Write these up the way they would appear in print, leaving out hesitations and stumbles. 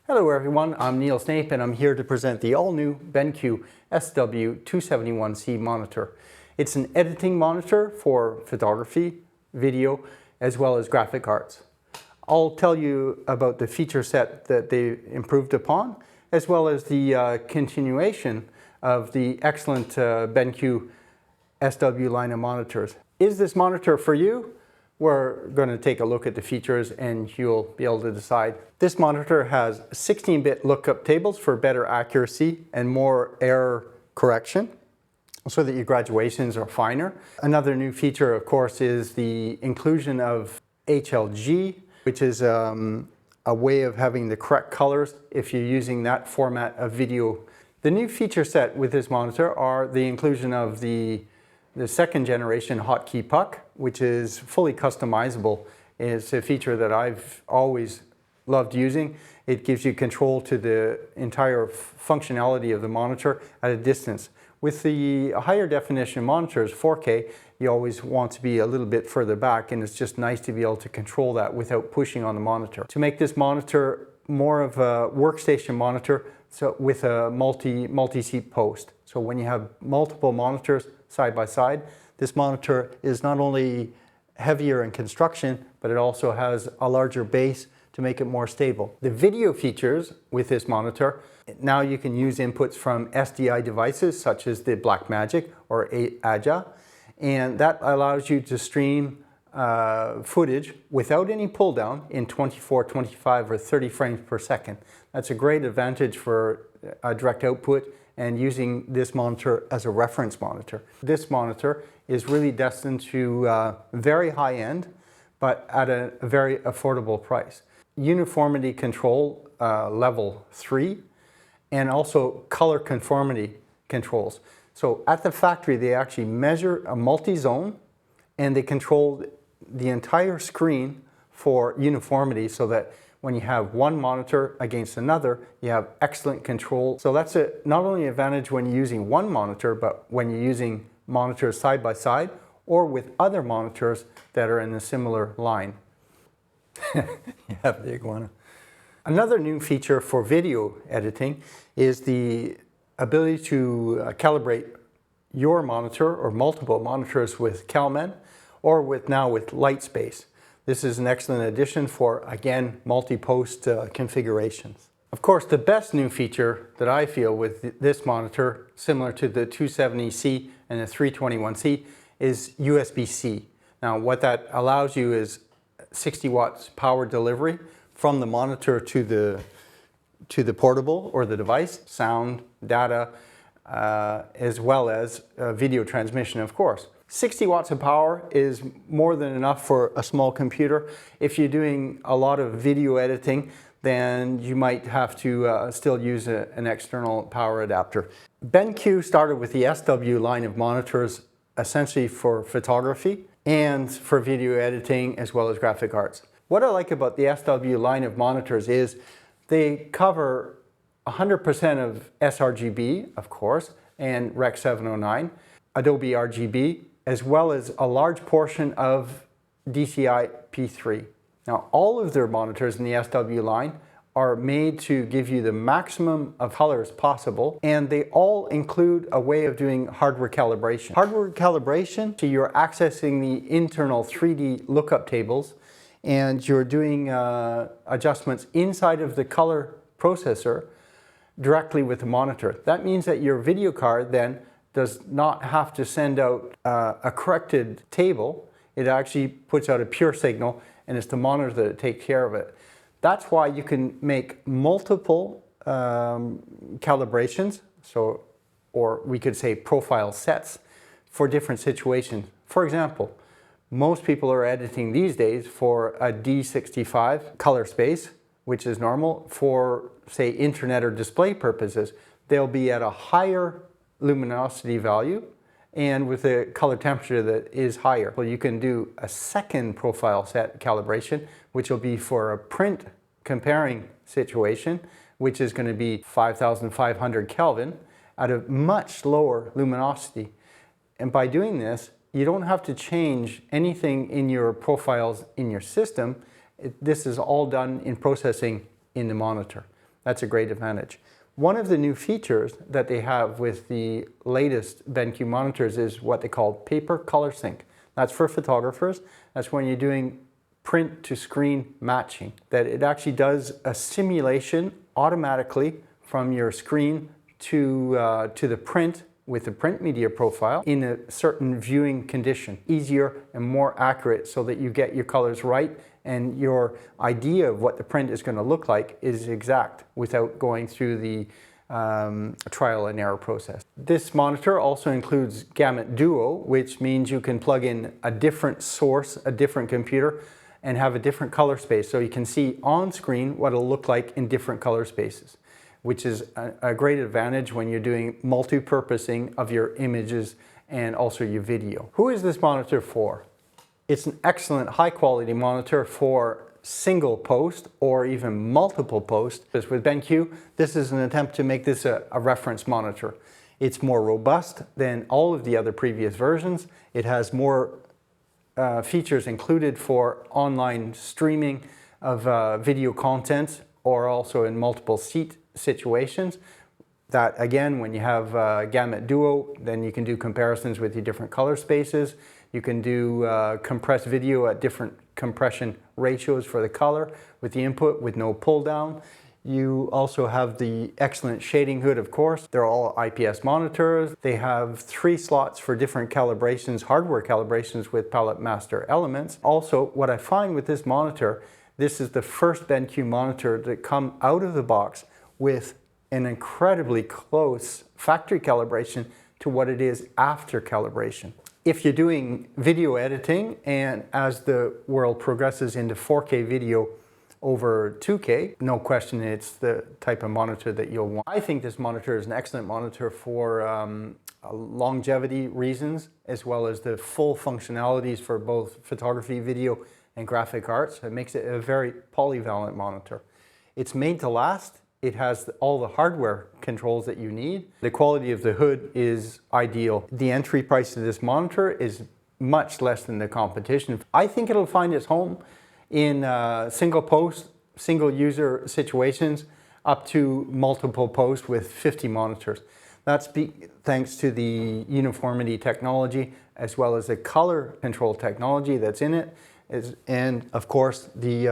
Hello everyone, I'm Neil Snape and I'm here to present the all-new BenQ SW271C monitor. It's an editing monitor for photography, video, as well as graphic arts. I'll tell you about the feature set that they improved upon, as well as the continuation of the excellent BenQ SW line of monitors. Is this monitor for you? We're going to take a look at the features and you'll be able to decide. This monitor has 16-bit lookup tables for better accuracy and more error correction so that your graduations are finer. Another new feature, of course, is the inclusion of HLG, which is a way of having the correct colors if you're using that format of video. The new feature set with this monitor are the inclusion of the second generation hotkey puck, which is fully customizable. It's a feature that I've always loved using. It gives you control to the entire functionality of the monitor at a distance. With the higher definition monitors, 4K, you always want to be a little bit further back, and it's just nice to be able to control that without pushing on the monitor. To make this monitor more of a workstation monitor, so with a multi-seat post. So when you have multiple monitors side by side, this monitor is not only heavier in construction, but it also has a larger base to make it more stable. The video features with this monitor, now you can use inputs from SDI devices such as the Blackmagic or AJA, and that allows you to stream footage without any pull down in 24, 25, or 30 frames per second. That's a great advantage for a direct output and using this monitor as a reference monitor. This monitor is really destined to very high end, but at a very affordable price. Uniformity control level 3, and also color conformity controls. So at the factory, they actually measure a multi-zone and they control the entire screen for uniformity so that when you have one monitor against another, you have excellent control. So that's not only an advantage when you're using one monitor, but when you're using monitors side by side or with other monitors that are in a similar line. You have the iguana. Another new feature for video editing is the ability to calibrate your monitor or multiple monitors with CalMAN or with light space. This is an excellent addition for, again, multi-post configurations. Of course, the best new feature that I feel with this monitor, similar to the 270C and the 321C, is USB-C. Now, what that allows you is 60 watts power delivery from the monitor to the portable or the device, sound, data, as well as video transmission, of course. 60 watts of power is more than enough for a small computer. If you're doing a lot of video editing, then you might have to still use an external power adapter. BenQ started with the SW line of monitors essentially for photography and for video editing as well as graphic arts. What I like about the SW line of monitors is they cover 100% of sRGB, of course, and Rec 709, Adobe RGB, as well as a large portion of DCI P3. Now, all of their monitors in the SW line are made to give you the maximum of colors possible, and they all include a way of doing hardware calibration. Hardware calibration, so you're accessing the internal 3D lookup tables, and you're doing adjustments inside of the color processor directly with the monitor. That means that your video card then does not have to send out a corrected table. It actually puts out a pure signal, and it's the monitor that takes care of it. That's why you can make multiple calibrations, or we could say profile sets for different situations. For example, most people are editing these days for a D65 color space, which is normal. For, say, internet or display purposes, they'll be at a higher luminosity value and with a color temperature that is higher. Well, you can do a second profile set calibration, which will be for a print comparing situation, which is going to be 5,500 Kelvin at a much lower luminosity. And by doing this, you don't have to change anything in your profiles in your system. This is all done in processing in the monitor. That's a great advantage. One of the new features that they have with the latest BenQ monitors is what they call paper color sync. That's for photographers. That's when you're doing print to screen matching. That it actually does a simulation automatically from your screen to the print with the print media profile in a certain viewing condition. Easier and more accurate so that you get your colors right and your idea of what the print is going to look like is exact without going through the trial and error process. This monitor also includes Gamut Duo, which means you can plug in a different source, a different computer, and have a different color space. So you can see on screen what it'll look like in different color spaces, which is a great advantage when you're doing multi-purposing of your images and also your video. Who is this monitor for? It's an excellent high quality monitor for single post or even multiple posts. With BenQ, this is an attempt to make this a reference monitor. It's more robust than all of the other previous versions. It has more features included for online streaming of video content or also in multiple seat situations. That again, when you have Gamut Duo, then you can do comparisons with your different color spaces. You can do compressed video at different compression ratios for the color with the input with no pull down. You also have the excellent shading hood, of course. They're all IPS monitors. They have 3 slots for different calibrations, hardware calibrations with palette master elements. Also, what I find with this monitor, this is the first BenQ monitor that come out of the box with an incredibly close factory calibration to what it is after calibration. If you're doing video editing and as the world progresses into 4K video over 2K, no question it's the type of monitor that you'll want. I think this monitor is an excellent monitor for longevity reasons, as well as the full functionalities for both photography, video, and graphic arts. It makes it a very polyvalent monitor. It's made to last. It has all the hardware controls that you need. The quality of the hood is ideal. The entry price of this monitor is much less than the competition. I think it'll find its home in single post, single user situations up to multiple posts with 50 monitors. That's thanks to the uniformity technology as well as the color control technology that's in it. And of course, the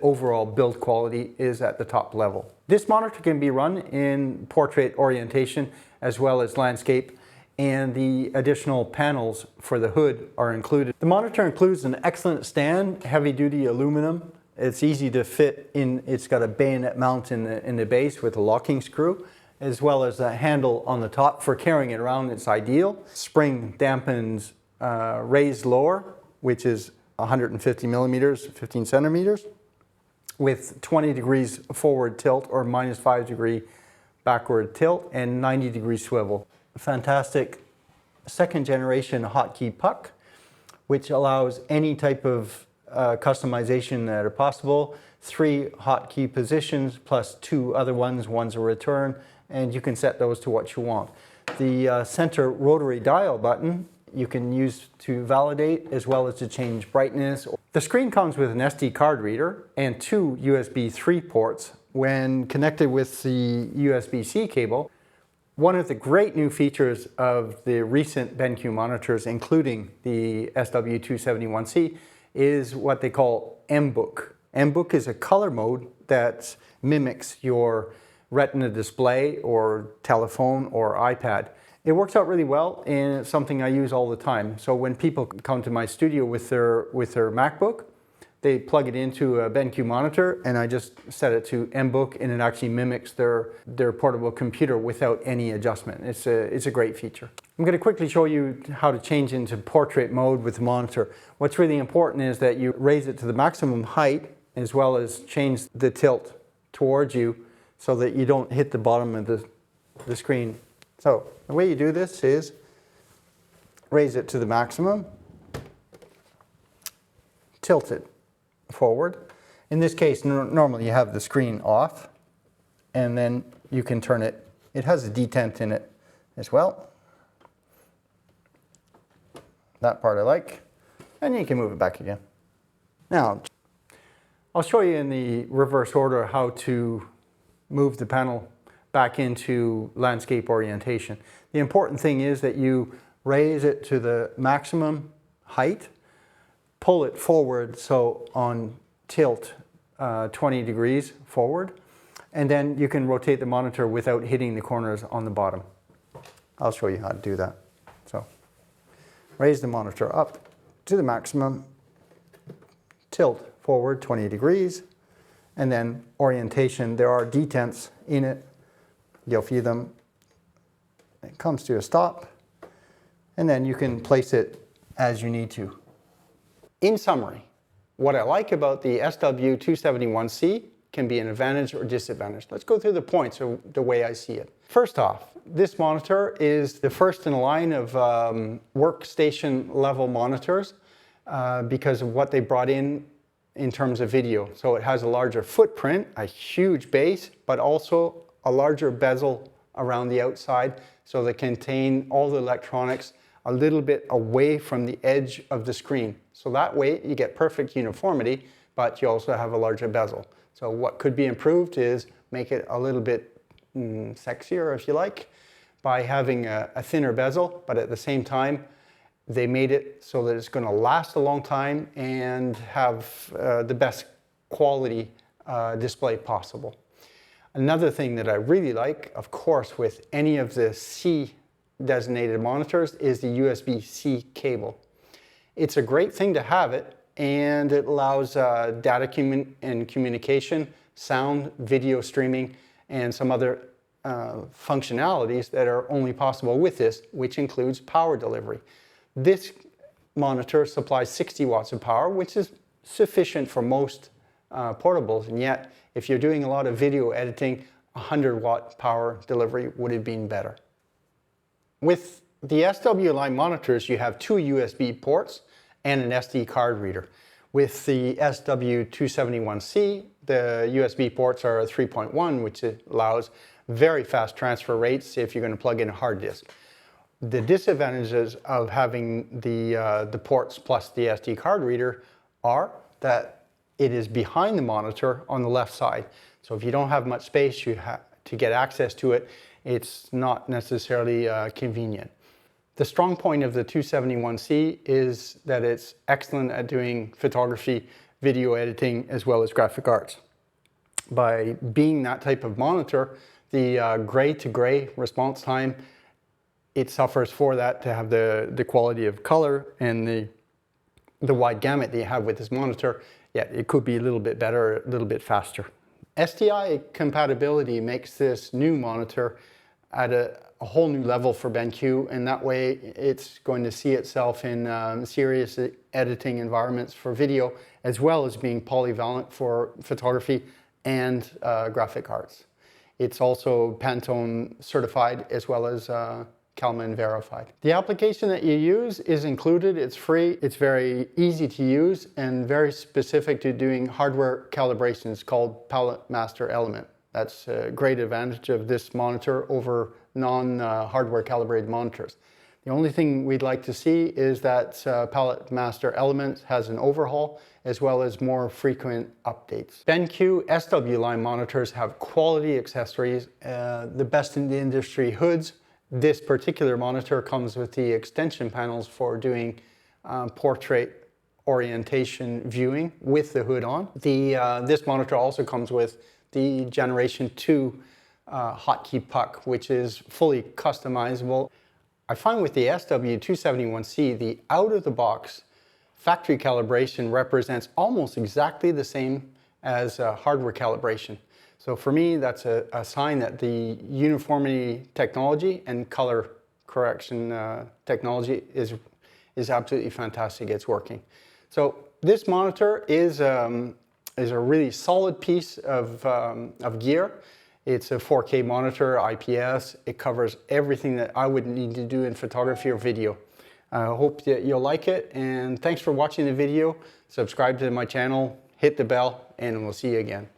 overall build quality is at the top level. This monitor can be run in portrait orientation as well as landscape, and the additional panels for the hood are included. The monitor includes an excellent stand, heavy-duty aluminum. It's easy to fit in. It's got a bayonet mount in the base with a locking screw, as well as a handle on the top for carrying it around. It's ideal. Spring dampens raised lower, which is 150 millimeters, 15 centimeters, with 20 degrees forward tilt or -5 degree backward tilt and 90 degree swivel. Fantastic second generation hotkey puck, which allows any type of customization that are possible. 3 hotkey positions plus 2 other ones, one's a return, and you can set those to what you want. The center rotary dial button you can use to validate as well as to change brightness. The screen comes with an SD card reader and 2 USB 3 ports. When connected with the USB-C cable, one of the great new features of the recent BenQ monitors, including the SW271C, is what they call MBook. MBook is a color mode that mimics your Retina display or telephone or iPad. It works out really well and it's something I use all the time. So when people come to my studio with their MacBook, they plug it into a BenQ monitor and I just set it to MBook and it actually mimics their portable computer without any adjustment. It's a great feature. I'm going to quickly show you how to change into portrait mode with the monitor. What's really important is that you raise it to the maximum height as well as change the tilt towards you so that you don't hit the bottom of the screen. So the way you do this is raise it to the maximum, tilt it forward. In this case, normally you have the screen off and then you can turn it. It has a detent in it as well. That part I like. And you can move it back again. Now, I'll show you in the reverse order how to move the panel back into landscape orientation. The important thing is that you raise it to the maximum height, pull it forward, so on tilt 20 degrees forward, and then you can rotate the monitor without hitting the corners on the bottom. I'll show you how to do that. So raise the monitor up to the maximum, tilt forward 20 degrees, and then orientation. There are detents in it. You'll feel them. It comes to a stop, and then you can place it as you need to. In summary, what I like about the SW271C can be an advantage or disadvantage. Let's go through the points of the way I see it. First off, this monitor is the first in a line of workstation level monitors because of what they brought in terms of video. So it has a larger footprint, a huge base, but also a larger bezel around the outside, so they contain all the electronics a little bit away from the edge of the screen. So that way you get perfect uniformity, but you also have a larger bezel. So what could be improved is make it a little bit sexier, if you like, by having a thinner bezel, but at the same time, they made it so that it's going to last a long time and have the best quality display possible. Another thing that I really like, of course, with any of the C designated monitors is the USB-C cable. It's a great thing to have it, and it allows data and communication, sound, video streaming, and some other functionalities that are only possible with this, which includes power delivery. This monitor supplies 60 watts of power, which is sufficient for most portables, and yet if you're doing a lot of video editing, 100-watt power delivery would have been better. With the SW line monitors, you have two USB ports and an SD card reader. With the SW271C, the USB ports are 3.1, which allows very fast transfer rates if you're going to plug in a hard disk. The disadvantages of having the ports plus the SD card reader are that it is behind the monitor on the left side. So if you don't have much space to get access to it, it's not necessarily convenient. The strong point of the 271C is that it's excellent at doing photography, video editing, as well as graphic arts. By being that type of monitor, the gray to gray response time, it suffers for that to have the quality of color and the wide gamut that you have with this monitor. Yeah, it could be a little bit better, a little bit faster. STI compatibility makes this new monitor at a whole new level for BenQ, and that way it's going to see itself in serious editing environments for video, as well as being polyvalent for photography and graphic arts. It's also Pantone certified, as well as CalMAN Verified. The application that you use is included, it's free, it's very easy to use and very specific to doing hardware calibrations called Palette Master Element. That's a great advantage of this monitor over non-hardware calibrated monitors. The only thing we'd like to see is that Palette Master Element has an overhaul as well as more frequent updates. BenQ SW line monitors have quality accessories, the best in the industry hoods. This particular monitor comes with the extension panels for doing portrait orientation viewing with the hood on. This monitor also comes with the Generation 2 hotkey puck, which is fully customizable. I find with the SW271C, the out-of-the-box factory calibration represents almost exactly the same as hardware calibration. So for me, that's a sign that the uniformity technology and color correction technology is absolutely fantastic. It's working. So this monitor is a really solid piece of gear. It's a 4K monitor, IPS. It covers everything that I would need to do in photography or video. I hope that you'll like it, and thanks for watching the video. Subscribe to my channel, hit the bell, and we'll see you again.